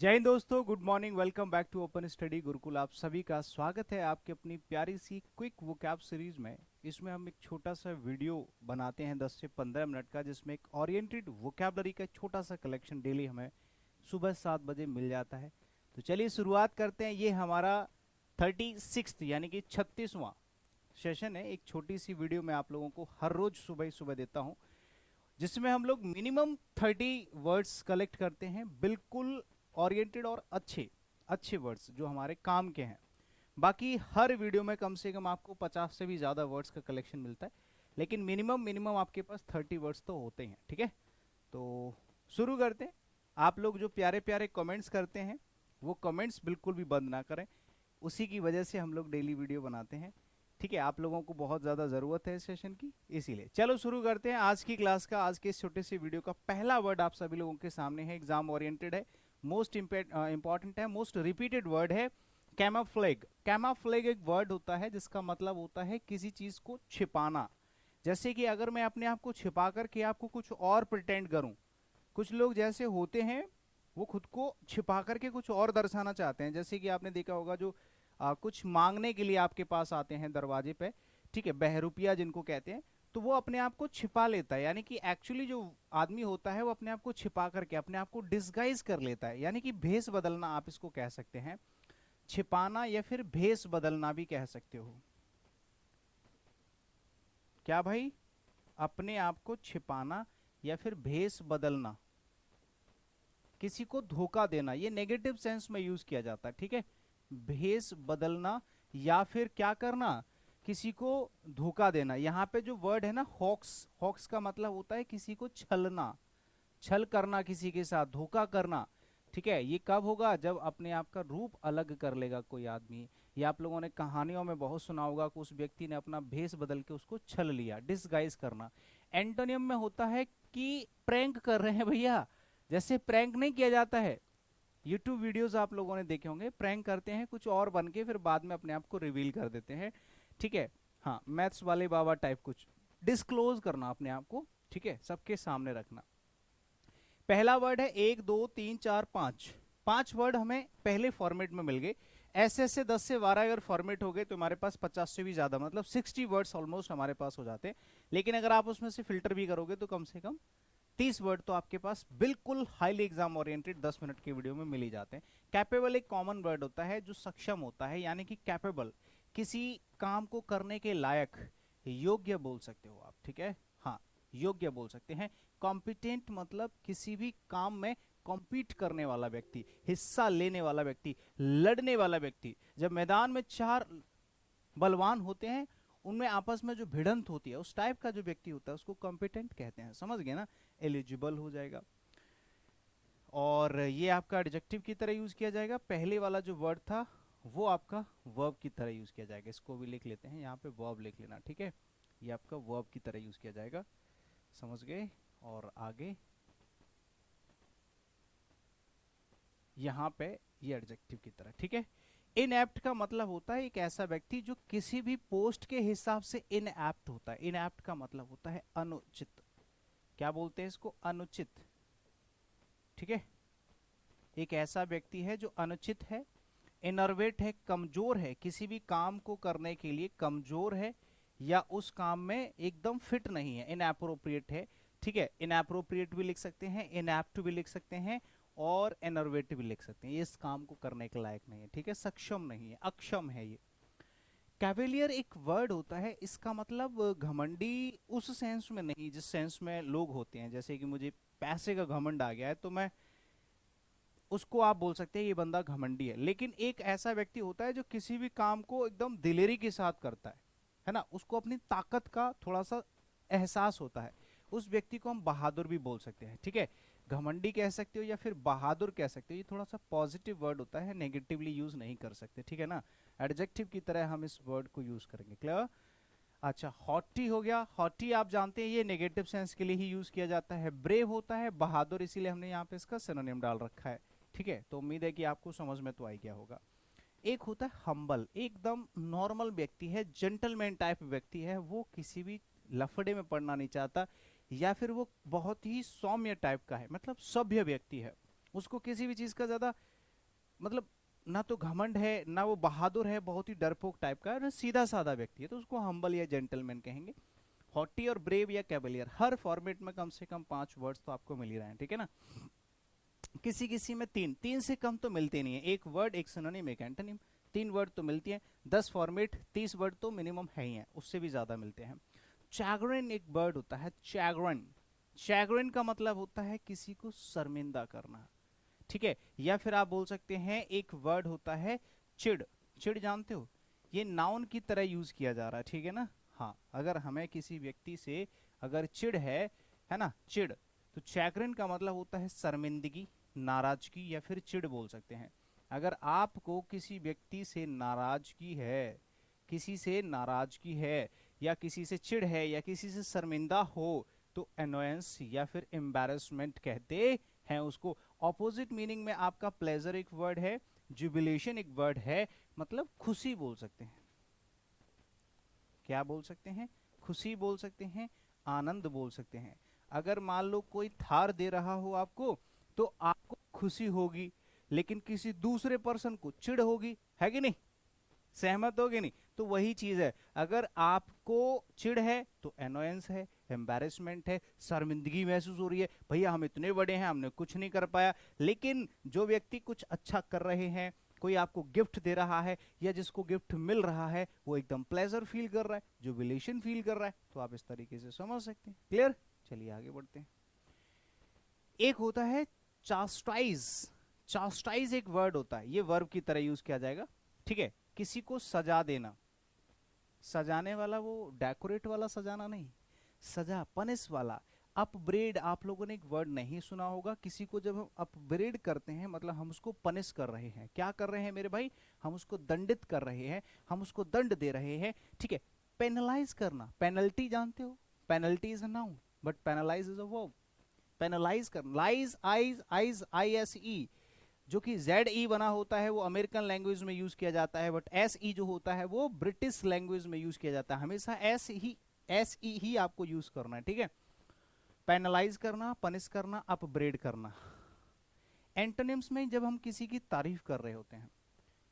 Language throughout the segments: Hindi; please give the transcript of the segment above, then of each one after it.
जय हिंद दोस्तों, good morning. Welcome back to open study Gurukul. आप सभी का स्वागत है आपकी अपनी प्यारी सी क्विक वोकैब सीरीज में। इसमें हम एक छोटा सा वीडियो बनाते हैं 10 से 15 मिनट का, जिसमें एक ओरिएंटेड वोकैबलरी का छोटा सा कलेक्शन डेली हमें सुबह 7 बजे मिल जाता है। तो चलिए शुरुआत करते हैं। ये हमारा 36 यानी कि 36वां सेशन है। एक छोटी सी वीडियो मैं आप लोगों को हर रोज सुबह ही सुबह देता हूँ, जिसमें हम लोग मिनिमम 30 वर्ड्स कलेक्ट करते हैं, बिल्कुल ओरिएंटेड और अच्छे अच्छे वर्ड्स जो हमारे काम के हैं। बाकी हर वीडियो में कम से कम आपको 50 से भी ज़्यादा वर्ड्स का कलेक्शन मिलता है, लेकिन मिनिमम मिनिमम आपके पास 30 वर्ड्स तो होते हैं। ठीक है, तो शुरू करते हैं। आप लोग जो प्यारे प्यारे कमेंट्स करते हैं, वो कमेंट्स बिल्कुल भी बंद ना करें। उसी की वजह से हम लोग डेली वीडियो बनाते हैं। ठीक है, आप लोगों को बहुत ज़्यादा ज़रूरत है इस सेशन की, इसीलिए चलो शुरू करते हैं आज की क्लास का। आज के इस छोटे से वीडियो का पहला वर्ड आप सभी लोगों के सामने है, एग्जाम ओरिएंटेड है, मोस्ट इंपॉर्टेंट है, मोस्ट रिपीटेड वर्ड है कैमोफ्लेग। कैमोफ्लेग एक वर्ड होता है जिसका मतलब होता है किसी चीज़ को छिपाना। जैसे कि अगर मैं अपने आप को छिपा करके आपको कुछ और प्रिटेंड करूं, कुछ लोग जैसे होते हैं वो खुद को छिपा करके कुछ और दर्शाना चाहते हैं। जैसे कि आपने देखा होगा जो कुछ मांगने के लिए आपके पास आते हैं दरवाजे पे, ठीक है, बहरूपिया जिनको कहते हैं, तो वो अपने आप को छिपा लेता है। यानी कि एक्चुअली जो आदमी होता है वो अपने आप को छिपा करके अपने आप को डिस्गाइज कर लेता है, यानी कि भेष बदलना आप इसको कह सकते हैं। छिपाना या फिर भेष बदलना भी कह सकते हो। क्या भाई? अपने आप को छिपाना या फिर भेष बदलना, किसी को धोखा देना, ये नेगेटिव सेंस में यूज किया जाता है। ठीक है, भेष बदलना या फिर क्या करना, किसी को धोखा देना। यहाँ पे जो वर्ड है ना हॉक्स, हॉक्स का मतलब होता है किसी को छलना, छल करना, किसी के साथ धोखा करना। ठीक है, ये कब होगा? जब अपने आप का रूप अलग कर लेगा कोई आदमी। या आप लोगों ने कहानियों में बहुत सुना होगा कि उस व्यक्ति ने अपना भेष बदल के उसको छल लिया, डिसगाइज करना। एंटोनियम में होता है कि प्रैंक कर रहे हैं भैया। जैसे प्रैंक नहीं किया जाता है, यूट्यूब वीडियोस आप लोगों ने देखे होंगे, प्रैंक करते हैं कुछ और बन के, फिर बाद में अपने आप को रिवील कर देते हैं। ठीक है, हाँ, मैथ्स वाले बाबा टाइप कुछ डिस्क्लोज करना अपने आप को, ठीक है, सबके सामने रखना। पहला वर्ड है 1 2 3 4 5। 5 वर्ड हमें पहले फॉर्मेट में मिल गए। ऐसे ऐसे 10 से 12 अगर फॉर्मेट हो गए तो हमारे पास 50 से भी ज्यादा, मतलब 60 वर्ड्स ऑलमोस्ट हमारे पास हो जाते हैं। लेकिन अगर आप उसमें से फिल्टर भी करोगे तो कम से कम 30 वर्ड तो आपके पास बिल्कुल हाईली एग्जाम ओरिएंटेड 10 मिनट के वीडियो में मिल ही जाते हैं। कैपेबल एक कॉमन वर्ड होता है जो सक्षम होता है, यानी कि कैपेबल, किसी काम को करने के लायक, योग्य बोल सकते हो आप। ठीक है, हाँ, योग्य बोल सकते हैं। कॉम्पिटेंट मतलब किसी भी काम में कॉम्पीट करने वाला व्यक्ति, हिस्सा लेने वाला व्यक्ति, लड़ने वाला व्यक्ति। जब मैदान में चार बलवान होते हैं, उनमें आपस में जो भिड़ंत होती है, उस टाइप का जो व्यक्ति होता है उसको कॉम्पिटेंट कहते हैं। समझ गए ना? एलिजिबल हो जाएगा। और ये आपका एडजेक्टिव की तरह यूज किया जाएगा। पहले वाला जो वर्ड था वो आपका वर्ब की तरह यूज किया जाएगा। इसको भी लिख लेते हैं, यहाँ पे वर्ब लिख लेना। ठीक है, ये आपका वर्ब की तरह यूज किया जाएगा। समझ गए? और आगे यहाँ पे ये एडजेक्टिव की तरह। ठीक है, इनएप्ट का मतलब होता है एक ऐसा व्यक्ति जो किसी भी पोस्ट के हिसाब से इनएप्ट होता है। इनएप्ट का मतलब होता है अनुचित। क्या बोलते हैं इसको? अनुचित। ठीक है, एक ऐसा व्यक्ति है जो अनुचित है, इनर्वेट है, कमजोर है, किसी भी काम को करने के लिए कमजोर है, या उस काम में एकदम फिट नहीं है, इनएप्रोप्रिएट है। ठीक है, इनएप्रोप्रिएट भी लिख सकते हैं, इनएप्ट भी लिख सकते हैं, और इनर्वेट भी लिख सकते हैं। ये इस काम को करने के लायक नहीं है। ठीक है, सक्षम नहीं है, अक्षम है ये। कैवेलियर एक वर्ड होता है, इसका मतलब घमंडी उस सेंस में नहीं जिस सेंस में लोग होते हैं। जैसे कि मुझे पैसे का घमंड आ गया है तो मैं उसको आप बोल सकते हैं ये बंदा घमंडी है। लेकिन एक ऐसा व्यक्ति होता है जो किसी भी काम को एकदम दिलेरी के साथ करता है ना, उसको अपनी ताकत का थोड़ा सा एहसास होता है, उस व्यक्ति को हम बहादुर भी बोल सकते हैं। ठीक है, घमंडी कह सकते हो या फिर बहादुर कह सकते हो। ये थोड़ा सा पॉजिटिव वर्ड होता है, नेगेटिवली यूज नहीं कर सकते। ठीक है ना, एडजेक्टिव की तरह हम इस वर्ड को यूज करेंगे। क्लियर? अच्छा, हॉटी हो गया। हॉटी आप जानते हैं ये नेगेटिव सेंस के लिए ही यूज किया जाता है। ब्रेव होता है बहादुर, इसीलिए हमने यहाँ पे इसका सिनोनिम डाल रखा है। ठीक है, तो उम्मीद है कि आपको समझ में तो आ गया होगा। एक होता है हम्बल, एकदम नॉर्मल व्यक्ति है, जेंटलमैन टाइप व्यक्ति है, वो किसी भी लफड़े में पड़ना नहीं चाहता, या फिर वो बहुत ही सौम्य टाइप का है, मतलब सभ्य व्यक्ति है, उसको किसी भी चीज का ज्यादा मतलब ना तो घमंड है ना वो बहादुर है, बहुत ही डरपोक टाइप का, सीधा साधा व्यक्ति है, तो उसको हम्बल या जेंटलमैन कहेंगे। हॉटी और ब्रेव या कैवलियर, हर फॉर्मेट में कम से कम 5 वर्ड्स तो आपको मिल ही रहे हैं, ठीक है ना। किसी किसी में 3, 3 से कम तो मिलते नहीं है, एक वर्ड एक सिनोनिम एक एंटोनिम, 3 वर्ड तो मिलती है। 10 फॉर्मेट 30 वर्ड तो मिनिमम है ही है, उससे भी ज्यादा मिलते हैं। चैग्रिन एक वर्ड होता है, चैग्रिन। चैग्रिन का मतलब होता है किसी को शर्मिंदा करना, ठीक है। या फिर आप बोल सकते हैं एक वर्ड होता है चिढ़। चिढ़ जानते हो, ये नाउन की तरह यूज किया जा रहा है, ठीक है ना। हाँ, अगर हमें किसी व्यक्ति से अगर चिढ़ है ना, चिढ़, तो चैग्रिन का मतलब होता है शर्मिंदगी, नाराजगी, या फिर चिढ़ बोल सकते हैं। अगर आपको किसी व्यक्ति से नाराजगी है, किसी से नाराजगी है, या किसी से चिढ़ है, या किसी से शर्मिंदा हो, तो एनोयंस या फिर एम्बैरेसमेंट कहते हैं उसको। ऑपोजिट मीनिंग में आपका प्लेजर एक वर्ड है, जुबिलेशन एक वर्ड है, मतलब खुशी बोल सकते हैं। क्या बोल सकते हैं? खुशी बोल सकते हैं, आनंद बोल सकते हैं। अगर मान लो कोई थार दे रहा हो आपको, तो आपको खुशी होगी, लेकिन किसी दूसरे पर्सन को चिढ़ होगी, है कि नहीं? सहमत होगे नहीं? तो वही चीज है, अगर आपको चिढ़ है तो एनोयंस है, एम्बैरेसमेंट है, शर्मिंदगी महसूस हो रही है, भैया हम इतने बड़े हैं हमने कुछ नहीं कर पाया। लेकिन जो व्यक्ति कुछ अच्छा कर रहे हैं, कोई आपको गिफ्ट दे रहा है या जिसको गिफ्ट मिल रहा है, वो एकदम प्लेजर फील कर रहा है, जुबिलेशन फील कर रहा है, तो आप इस तरीके से समझ सकते हैं। क्लियर? चलिए आगे बढ़ते हैं। एक होता है चास्टाइज। चास्टाइज एक वर्ड होता है, ये वर्ब की तरह यूज किया जाएगा, ठीक है। किसी को सजा देना, सजाने वाला वो डेकोरेट वाला सजाना नहीं, सजा पनिश वाला। अपब्रेड, आप लोगों ने एक वर्ड नहीं सुना होगा, किसी को जब हम अपब्रेड करते हैं मतलब हम उसको पनिश कर रहे हैं। क्या कर रहे हैं मेरे भाई? हम उसको दंडित कर रहे हैं, हम उसको दंड दे रहे हैं, ठीक है। पेनलाइज करना, पेनल्टी जानते हो, penalty is a noun but penalize is a verb. Penalize करना, lize, ise, ise, I S E, जो कि जेड ई बना होता है, वो अमेरिकन लैंग्वेज में यूज किया जाता है, बट एस ई जो होता है वो ब्रिटिश लैंग्वेज में यूज किया जाता है। हमेशा एस ई ही आपको यूज करना है, ठीक है। पेनलाइज करना, पनिश करना, अपब्रेड करना। एंटोनिम्स में जब हम किसी की तारीफ कर रहे होते हैं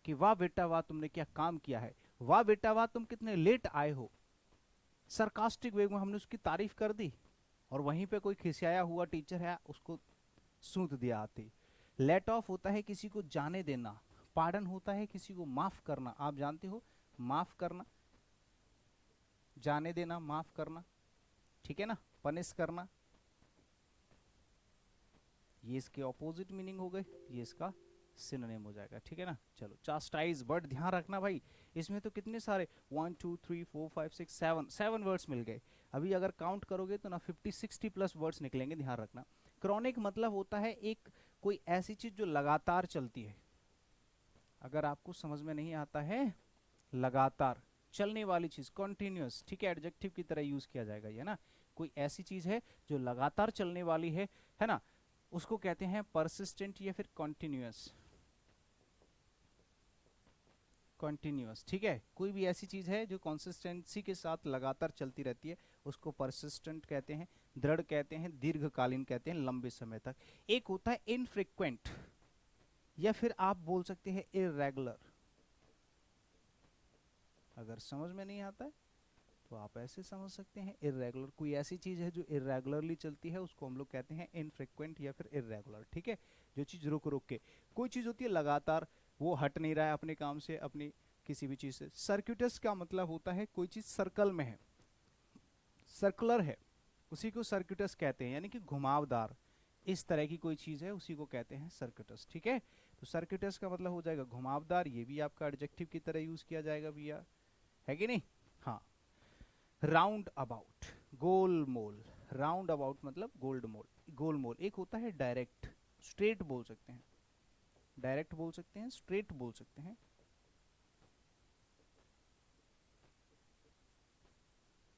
कि वाह बेटा वाह तुमने क्या काम किया है, वाह बेटा वाह तुम कितने लेट आए हो, सरकास्टिक वे में हमने उसकी तारीफ कर दी, और वहीं पे कोई खिसियाया हुआ टीचर है उसको सूत दिया आती। लेट ऑफ होता है किसी को जाने देना, पार्डन होता है किसी को माफ करना, आप जानते हो माफ करना, जाने देना, माफ करना, ठीक है ना। पनिश करना, ये इसके ऑपोजिट मीनिंग हो गए, ये इसका सिनोनिम हो जाएगा, ठीक है ना। चलो, चास्टाइज वर्ड ध्यान रखना भाई, इसमें तो कितने सारे 1 2 3 4 5 6 7 वर्ड्स मिल गए। अभी अगर काउंट करोगे तो ना 50-60 प्लस वर्ड्स निकलेंगे, ध्यान रखना। क्रॉनिक मतलब होता है एक कोई ऐसी चीज जो लगातार चलती है। अगर आपको समझ में नहीं आता है, लगातार चलने वाली चीज, कॉन्टिन्यूअस, ठीक है, एडजेक्टिव की तरह यूज किया जाएगा ये ना। कोई ऐसी चीज है जो लगातार चलने वाली है ना, उसको कहते हैं परसिस्टेंट या फिर कॉन्टिन्यूअस। कॉन्टिन्यूअस, ठीक है। कोई भी ऐसी चीज है जो कंसिस्टेंसी के साथ लगातार चलती रहती है, उसको परसिस्टेंट कहते हैं, दृढ़ कहते हैं, दीर्घकालीन कहते हैं, लंबे समय तक। एक होता है इनफ्रीक्वेंट, या फिर आप बोल सकते हैं इरेगुलर। अगर समझ में नहीं आता है तो आप ऐसे समझ सकते हैं, इरेगुलर। कोई ऐसी चीज है जो इरेगुलरली चलती है उसको हम लोग कहते हैं इनफ्रीक्वेंट या फिर इरेगुलर, ठीक है। जो चीज रुक रुक के, कोई चीज होती है लगातार, वो हट नहीं रहा है अपने काम से, अपनी किसी भी चीज से। सर्क्यूटस का मतलब होता है कोई चीज सर्कल में है, सर्कुलर है, उसी को सर्क्यूटस कहते हैं, यानी कि घुमावदार। इस तरह की कोई चीज है उसी को कहते हैं सर्क्यूटस, ठीक है। तो सर्क्यूटस का मतलब हो जाएगा घुमावदार, ये भी आपका एडजेक्टिव की तरह यूज किया जाएगा भैया, है कि नहीं? हाँ। Round about, goal mole. Round about मतलब गोल्ड मोल, गोल मोल। एक होता है डायरेक्ट, स्ट्रेट बोल सकते हैं, डायरेक्ट बोल सकते हैं, स्ट्रेट बोल सकते हैं,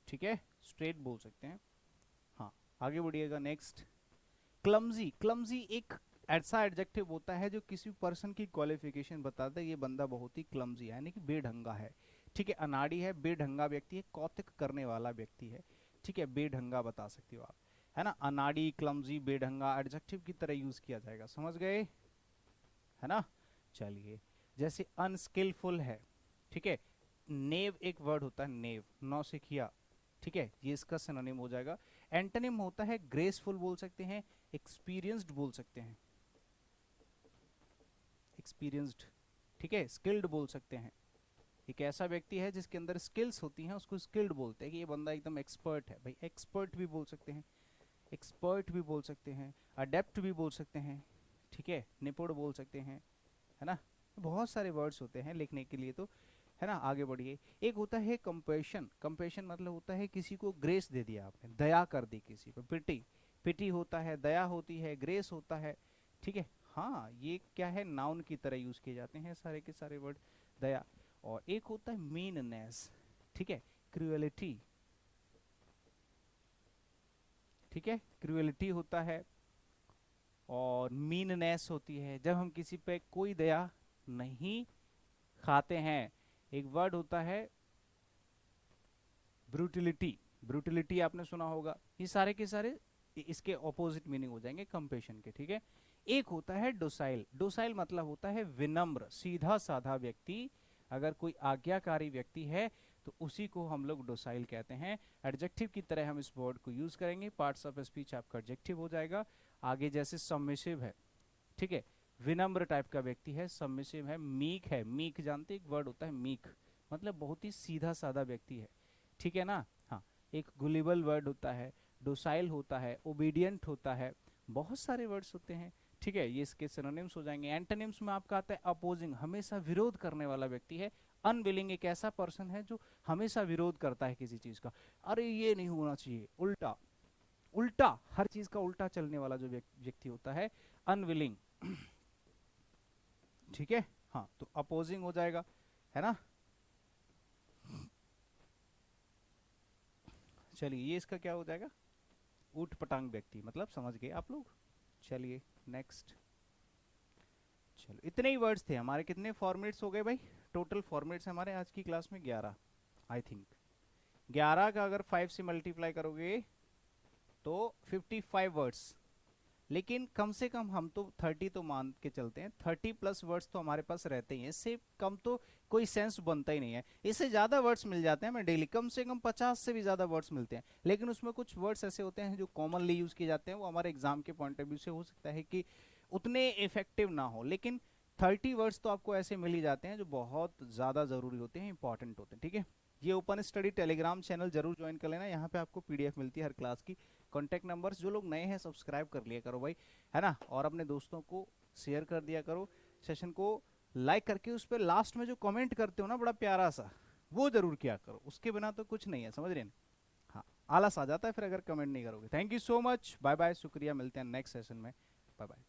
ठीक है, स्ट्रेट बोल सकते हैं। हाँ, आगे बढ़िएगा। Next, clumsy. क्लमजी एक ऐसा एडजेक्टिव होता है जो किसी पर्सन की क्वालिफिकेशन बताता है, ये बंदा बहुत ही क्लमजी है, यानी कि बेढंगा है, ठीक है। अनाड़ी है, बेढंगा व्यक्ति है, कौतिक करने वाला व्यक्ति है, ठीक है, बेढंगा बता सकते हो आप, है ना। अनाड़ी, क्लमजी, बेढंगा एडजेक्टिव की तरह यूज किया जाएगा, समझ गए, है ना। चलिए, जैसे अनस्किलफुल है, ठीक है, नेव एक वर्ड होता है, नेव, नौसिखिया, ठीक है, ये इसका सिनोनिम हो जाएगा। एंटोनिम होता है ग्रेसफुल बोल सकते हैं, एक्सपीरियंस्ड बोल सकते हैं, एक्सपीरियंस्ड, ठीक है, स्किल्ड बोल सकते हैं। एक ऐसा व्यक्ति है जिसके अंदर स्किल्स होती हैं उसको स्किल्ड बोलते हैं कि ये बंदा एकदम एक्सपर्ट है, भाई एक्सपर्ट भी बोल सकते हैं, एक्सपर्ट भी बोल सकते हैं, अडेप्ट भी बोल सकते हैं, ठीक है, निपुण बोल सकते हैं, है ना। बहुत सारे वर्ड्स होते हैं लिखने के लिए तो, है ना। आगे बढ़िए, एक होता है कंपैशन, कंपैशन मतलब होता है किसी को ग्रेस दे दिया आपने, दया कर दी किसी पर, पिटी, पिटी होता है, दया होती है, ग्रेस होता है, ठीक है। हाँ, ये क्या है, नाउन की तरह यूज किए जाते हैं सारे के सारे वर्ड, दया। और एक होता है मीननेस, ठीक है, क्रूएलिटी, ठीक है, क्रूएलिटी होता है और मीननेस होती है जब हम किसी पे कोई दया नहीं खाते हैं। एक वर्ड होता है ब्रूटिलिटी, ब्रूटिलिटी आपने सुना होगा। ये सारे के सारे इसके ऑपोजिट मीनिंग हो जाएंगे कंपेशन के, ठीक है। एक होता है डोसाइल, डोसाइल मतलब होता है विनम्र, सीधा साधा व्यक्ति। अगर कोई आज्ञाकारी व्यक्ति है तो उसी को हम लोग डोसाइल कहते हैं। एडजेक्टिव की तरह हम इस वर्ड को यूज करेंगे, पार्ट्स ऑफ स्पीच आपका एडजेक्टिव हो जाएगा। आगे जैसे सबमिसिव है, ठीक है, विनम्र टाइप का व्यक्ति है, सबमिसिव है, मीक है, मीक जानते एक वर्ड होता है मीक, मतलब बहुत ही सीधा साधा व्यक्ति है, ठीक है ना। हाँ, एक गुलिबल वर्ड होता है, डोसाइल होता है, ओबीडियंट होता है, बहुत सारे वर्ड्स होते हैं, ठीक है, ये इसके सिनोनिम्स हो जाएंगे। एंटोनिम्स में आपका आता है अपोजिंग, हमेशा विरोध करने वाला व्यक्ति है। अनविलिंग एक ऐसा पर्सन है जो हमेशा विरोध करता है किसी चीज का, अरे ये नहीं होना चाहिए, उल्टा, उल्टा हर चीज का उल्टा चलने वाला जो व्यक्ति होता है, अनविलिंग, ठीक है। हाँ, तो अपोजिंग हो जाएगा, है ना। चलिए, ये इसका क्या हो जाएगा, ऊट पटांग व्यक्ति, मतलब समझ गए आप लोग। चलिए नेक्स्ट, चलो इतने ही वर्ड्स थे हमारे। कितने फॉर्मेट्स हो गए भाई, टोटल फॉर्मेट्स हमारे आज की क्लास में 11, आई थिंक 11 का अगर 5 से मल्टीप्लाई करोगे तो 55 वर्ड्स। लेकिन कम से कम हम तो 30 तो मान के चलते हैं, 30 प्लस वर्ड्स तो हमारे पास रहते ही हैं, इससे कम तो कोई सेंस बनता ही नहीं है। इससे ज्यादा वर्ड्स मिल जाते हैं हमें डेली, कम से कम 50 से भी ज्यादा वर्ड्स मिलते हैं, लेकिन उसमें कुछ वर्ड्स ऐसे होते हैं जो कॉमनली यूज किए जाते हैं, वो हमारे एग्जाम के पॉइंट ऑफ व्यू से हो सकता है कि उतने इफेक्टिव ना हो, लेकिन 30 वर्ड्स तो आपको ऐसे मिल ही जाते हैं जो बहुत ज्यादा जरूरी होते हैं, इंपॉर्टेंट होते हैं, ठीक है। ये ओपन स्टडी टेलीग्राम चैनल जरूर ज्वाइन कर लेना, यहाँ पे आपको पीडीएफ मिलती है हर क्लास की। कॉन्टैक्ट नंबर्स, जो लोग नए हैं सब्सक्राइब कर लिया करो भाई, है ना, और अपने दोस्तों को शेयर कर दिया करो, सेशन को लाइक करके उस पर लास्ट में जो कमेंट करते हो ना बड़ा प्यारा सा, वो जरूर किया करो, उसके बिना तो कुछ नहीं है, समझ रहे हैं। हाँ, आलस आ जाता है फिर अगर कमेंट नहीं करोगे। Thank you so much, bye bye, शुक्रिया, मिलते हैं नेक्स्ट सेशन में, बाय बाय।